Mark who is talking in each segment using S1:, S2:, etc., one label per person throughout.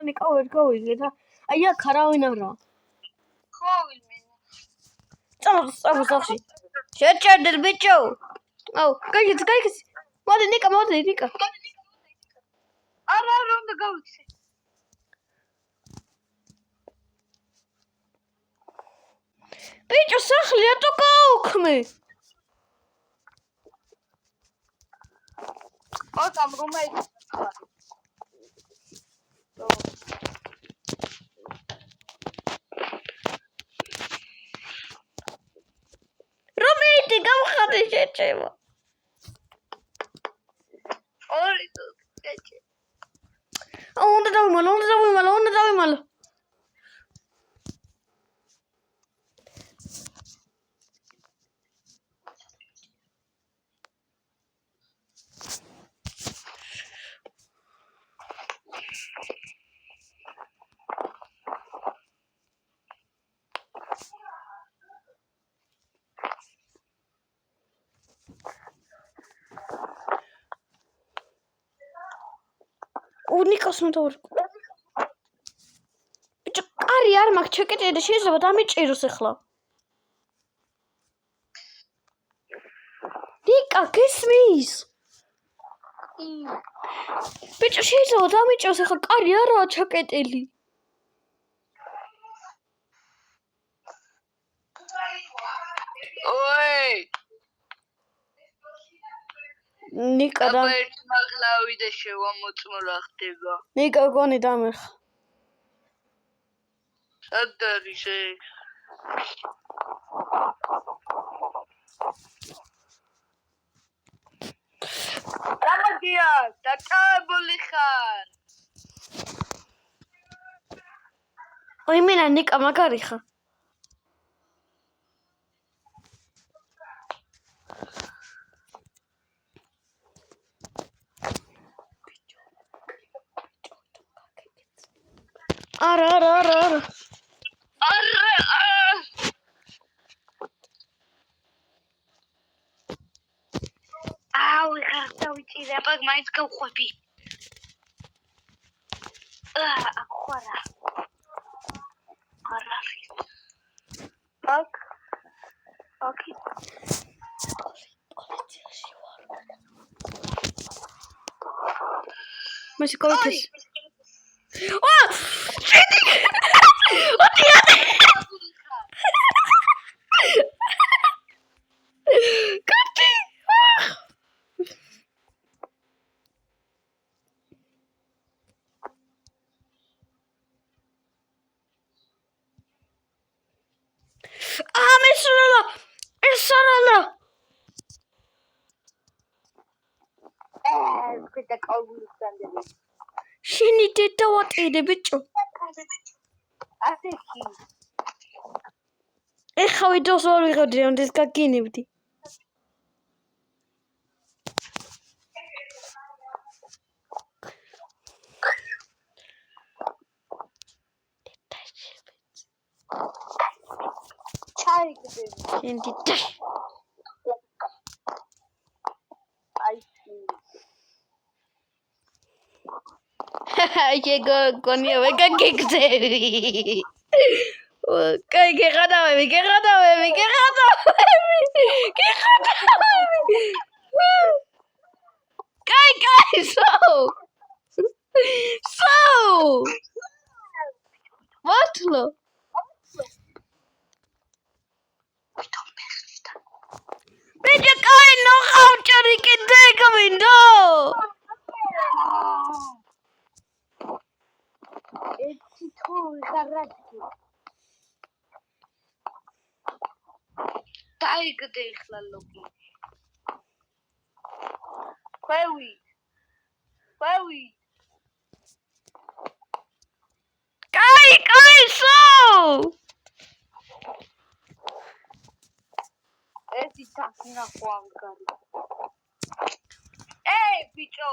S1: ნიკა ვერ გავიგე და აი აქ არავინ არა.
S2: ხო ვინმე.
S1: წამო სახში. შეჭერდეთ ბიჭო. აუ, გაიგეთ. მოდი ნიკა.
S2: არა უნდა გავიქცე.
S1: ბიჭო სახლი ატო გაუქმე.
S2: ოთამ რომაიც
S1: რომეიტი გავხადე შეჭება.
S2: ორი შეჭე.
S1: უნდა დავიმალო. ნიკას უნდა ვარ. ბიჭო, კარი არ მაქვს ჩეკეტილი და შეიძლება დამიჭიროს ახლა. ნიკა, გესმის? ბიჭო, შეიძლება დამიჭიროს ახლა კარი არაა ჩეკეტილი.
S2: ოი!
S1: ნიკა და
S2: ერთ მაღლავი და შევამოწმო ხდება.
S1: ნიკა გონი დამეხა.
S2: სად არის ეს? გამოდია, დაკავებული ხარ.
S1: ой, მენა ნიკა მაგარი ხარ. არა.
S2: აუ, ხარდა ვიცი, აბა მაინც გავყვები. ახორა. არა. აკი.
S1: პოლიციაში ვარ. მასე კოლეთეს. შედი. ოდიადე. კარტი. ესალა.
S2: კეთა კაუბული სტანდები.
S1: შენი დედა ვატირე ბიჭო.
S2: ასეთი.
S1: ეხა ვიდეოს არ ვიღებდი, რომ ეს გაგინებდი.
S2: ჩაიგდები.
S1: შენ დედა. გონია ვეგაგეგზები. კაი გეღადავები. კაი სო. ვათლო. ბიჭო კაი ნოხავჭარი კიდე გმინდო.
S2: ერთი თორი გარაჯი. დაიგდე ხლა ლოგი. ხვევი.
S1: კაი სო.
S2: ერთი თახნა ხვამგარი. ბიჭო.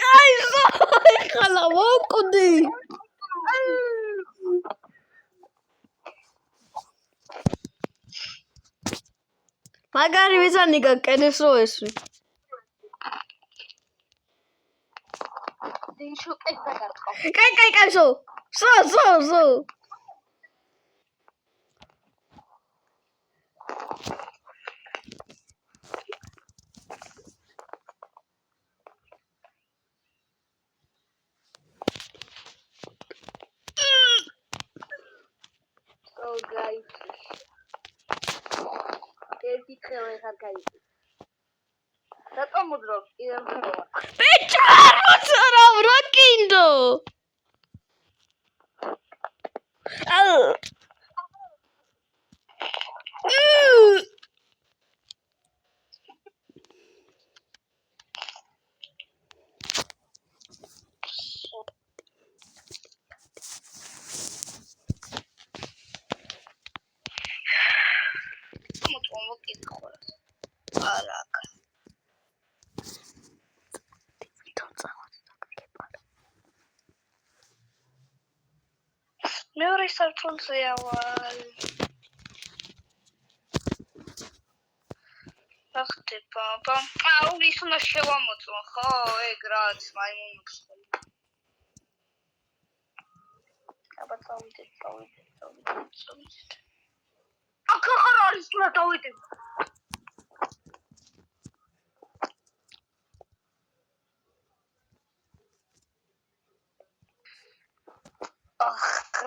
S1: კაი სო. ხალა ვოკდი. მაგარი ვიზანიკა კენეს რო ესვი.
S2: დეიშო კეცა გარტყავ.
S1: კაი, სო.
S2: So guys. ერთი ხელი ხარ გაიწი. რატომ მუდრობ? კიდევ მუდრობ.
S1: ბიჭო, რა კიდო?
S2: მეორე სართულზე ავალ. რა ხდება? აუ, ის უნდა შევამოწმო, ხო? ეგ რაც მაიმუნებს. აბა წავიდეთ. აქ ხარ არის თუ რა დავიდეთ?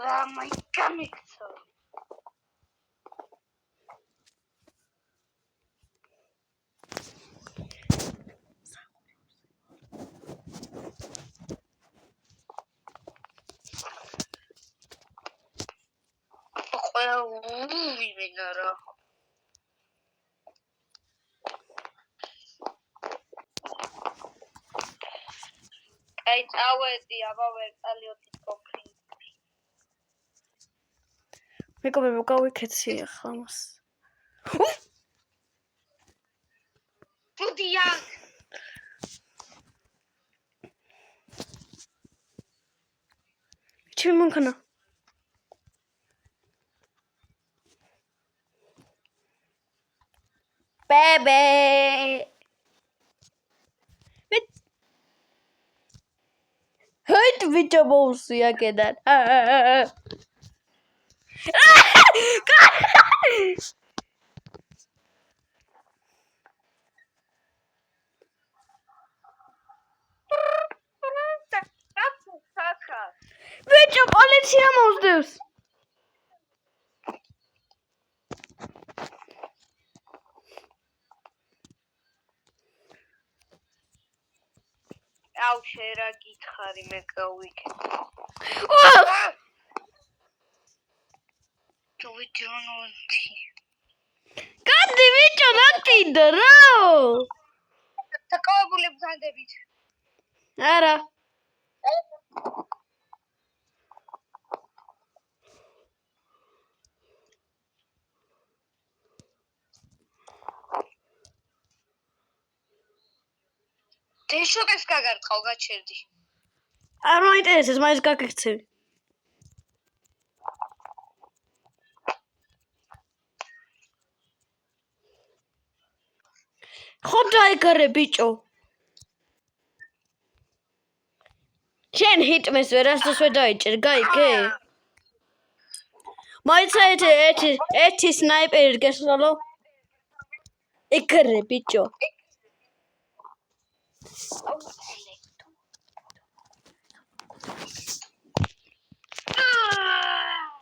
S2: რა გამიქცო. ვიმენარა. აი წავედი, აბა ვერ წალიოთი კონფლიკტი.
S1: მეკობები გავიქეცი ახლა მას.
S2: დუდიან.
S1: ჩემ მანქანა. ბებე. ჰეიტ ვიჭო მოუსია კედან. Bicho, polizia მოსდევს.
S2: აუ შერა გითხარი მე გავიქეთ. ჯოვიჯონონთი.
S1: გადი ბიჭო, რა კიდო რა?
S2: საკავებული ბრძანდებით.
S1: არა.
S2: დეშოკეს გაგარტყავ გაჩერდი.
S1: არ მაინტერესებს, მაინც გაგიქცევი. ხო დაიგარე ბიჭო. შენ ჰიტმეს ვერასდროს ვერ დაიჭერ, გაიგე? მაინც ერთი სნაიპერი გესროლო. იგარე ბიჭო.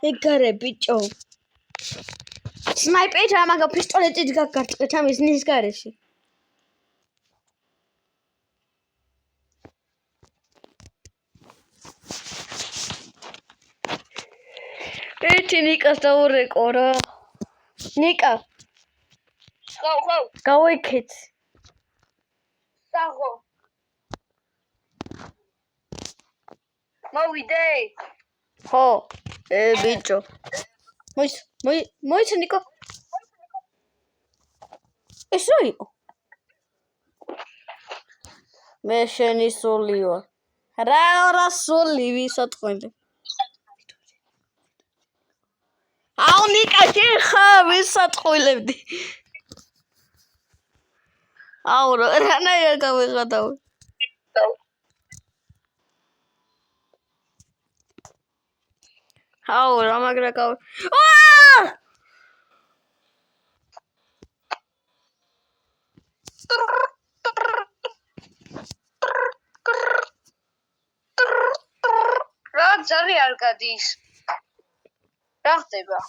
S1: იგარე ბიჭო. სნაიპერით ამაგა პისტოლეტით გაგარტყეთ ამ ისნის გარეშე. ერთი ნიკას დაურეკო რა. ნიკა.
S2: ხო.
S1: გავიქეც.
S2: საღო. მოვიდე.
S1: ხო, ბიჭო. მოიცა ნიკო. ეს რა იყო? მე შენი სული ვარ. რა სული ვისატყვინე. აუ ნიკა შენ ხა ვისატყვილებდი. აუ რანაირად გავიღადავ. აუ რა მაგრა გავ.
S2: რა ძარი არ გადის. რა ხდება?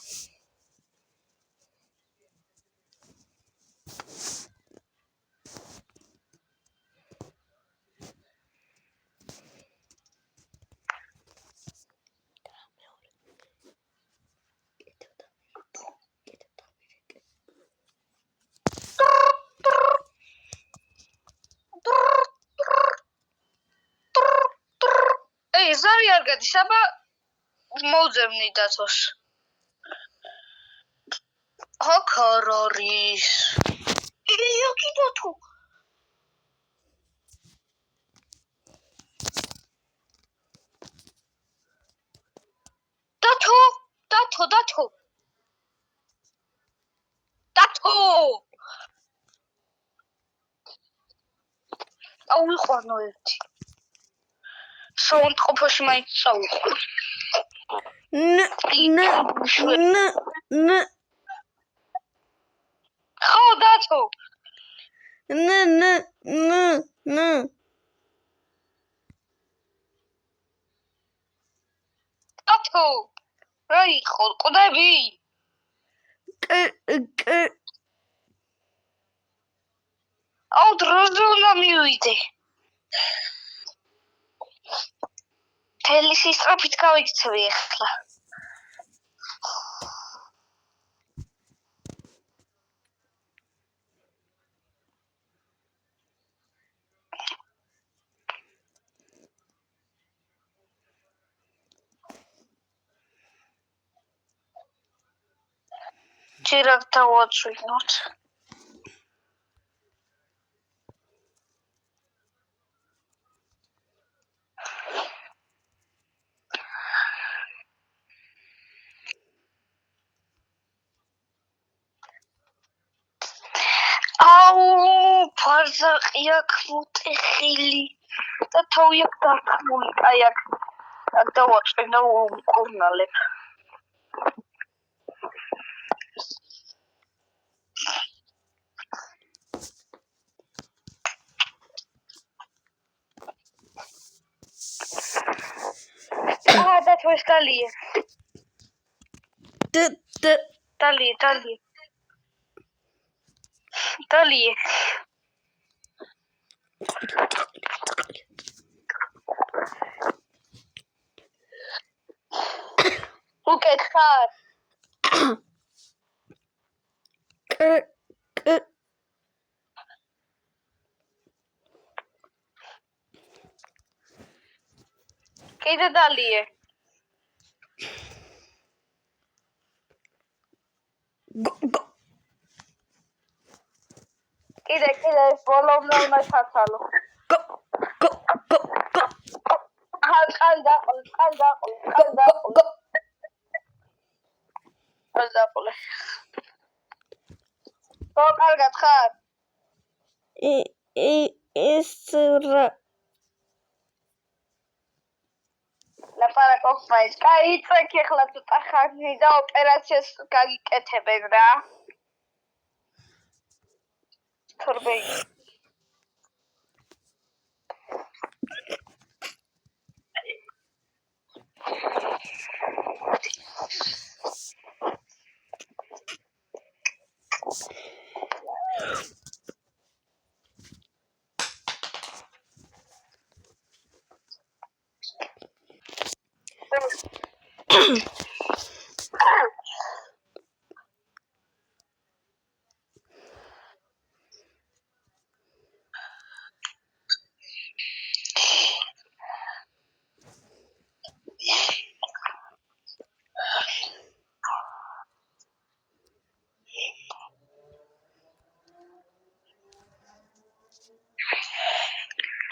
S2: ეი, ზარი არ გადის, აბა მოვძებნი დათოს. ხოქორორის. იგი დათო. დათო. აუ ვიყვანო ერთი. საუნდყოფაში მაინც წავიყვანო. ხო დათო. დათო. რა იყო? ყდები? აუ დროზე უნდა მივიდე. თელი სისწრაფით გავიქცევი ახლა. ჯერად დავაწვინოთ. აუ ფარზაყი აქ მოტეხილი და თავი აქ დარქმული. აი აქ დავაწვინო კურნალებ. დათო ეს გალიე. დალიე. უკეთ ხარ? კიდე დალიე. კიდე ეს ბოლომდე უნდა ჩაცალო. ყალდაყოლე. ხო, კარგად ხარ?
S1: ეს რა
S2: ლაპარაკობ მაინც. კაი, იწვექ ახლა ცოტა ხანი და ოპერაციას გაგიკეთებენ რა. თორბეი.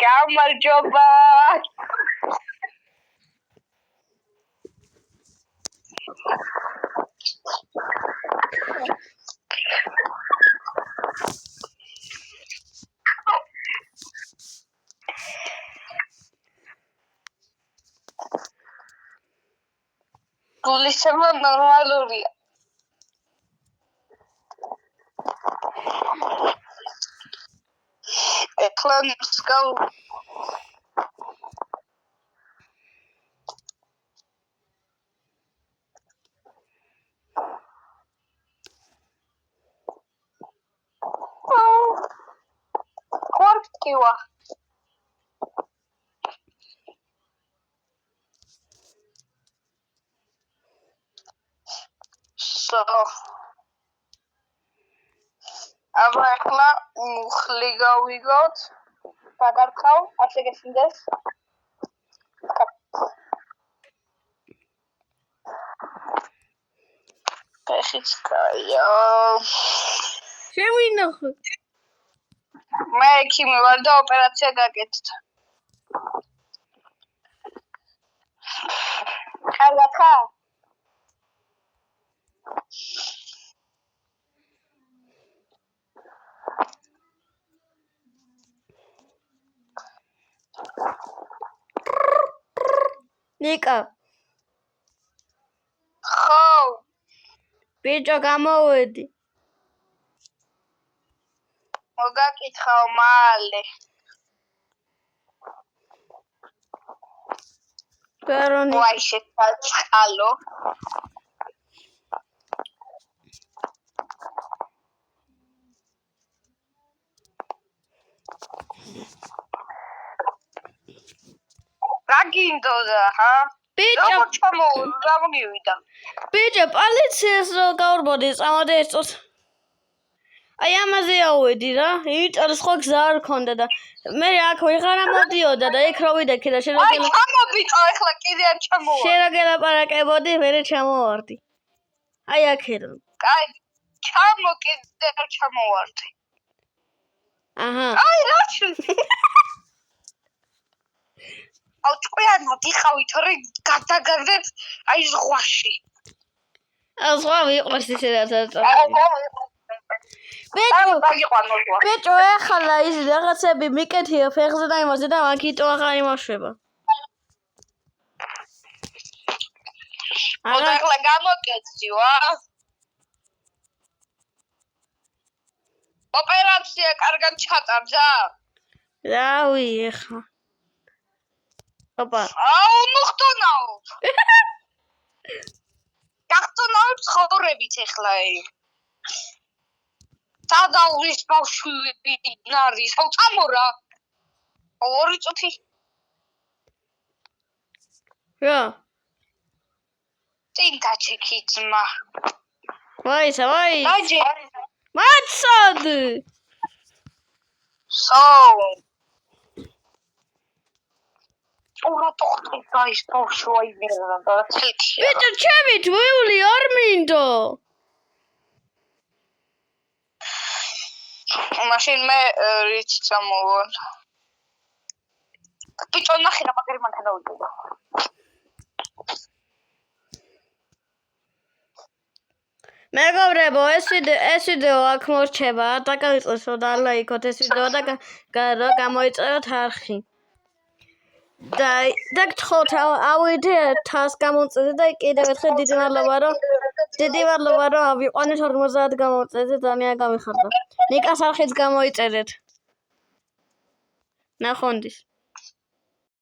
S2: გამარჯობა. გულისება ნორმალურია. ეხლა მსგავ კორკივა აბა ახლა მუხლი გავიგოთ გადარქავ ასე გესინდეს ფეხიც კაია
S1: შევინახო
S2: მე ექიმი ვარ და ოპერაცია გაკეთდა კარგად ხარ
S1: ნიკა
S2: ხო
S1: ბიჭო გამოვედი
S2: მოგაკითხავ მალე
S1: პერონი
S2: ვაი შეწყალო რა გინდოდა ჰა
S1: ბიჭო
S2: გამოვიდა
S1: ბიჭო პოლიციას რო გავურბოდი წამოდი ეწოთ აი ამაზე ავედი რა იტარ სხვა გზა არ ქონდა და მე აქ ვიღარა მოდიოდა და იქ რო ვიდექი და
S2: აი ჩამობიწო ეხლა კიდე არ ჩამოვა
S1: შეგელაპარაკებოდი მე ჩამოვარდი აი აქედან
S2: კაი ჩამო კიდე არ ჩამოვარდი
S1: აჰა
S2: აი რა აუ ჭკვიანო დიხავი თორე გადაგაგდეთ აი ზღვაში
S1: ზღვა ვიყვარს ისე რაც ბიჭო ახლა ის რაღაცები მიკეთია ფეხზე და იმაზე და მაგიტო აღარ იმოშვება
S2: ოდა ახლა გამოკეთდი ვა ოპერაცია კარგად ჩატარდა
S1: რავი ახლა ოპა
S2: აუ მოხტონაო გახტონაო ცხოვრებით ახლა სადაურის ბავშვი ნარის აუ წამორა ორი წუთი
S1: რა
S2: წინ დაჩექი ძმა
S1: ვაი
S2: დაჯე
S1: მაცად
S2: სო ურა თოხტი გაის ბავშვი მერა და ცელქი
S1: ბიჭო ჩემი თვეული არ მინდო
S2: მაშინ მე რიც წამოვარ ბიჭო ნახე რა მაგარი მანქანა დავიწყო
S1: მეგობრებო ეს ვიდეო აქ მორჩება დაგავიწყოთ და ლაიქოთ ეს ვიდეო და გამოიწეროთ არხი და გთხოვთ ავიდეთ თას გამოწესეთ და კიდევ ერთხელ დიდი მადლობა რომ ავიყვანეთ 50 გამოწესეთ ძალიან გამიხარდა ნიკას არხიც გამოიწერეთ ნახვამდის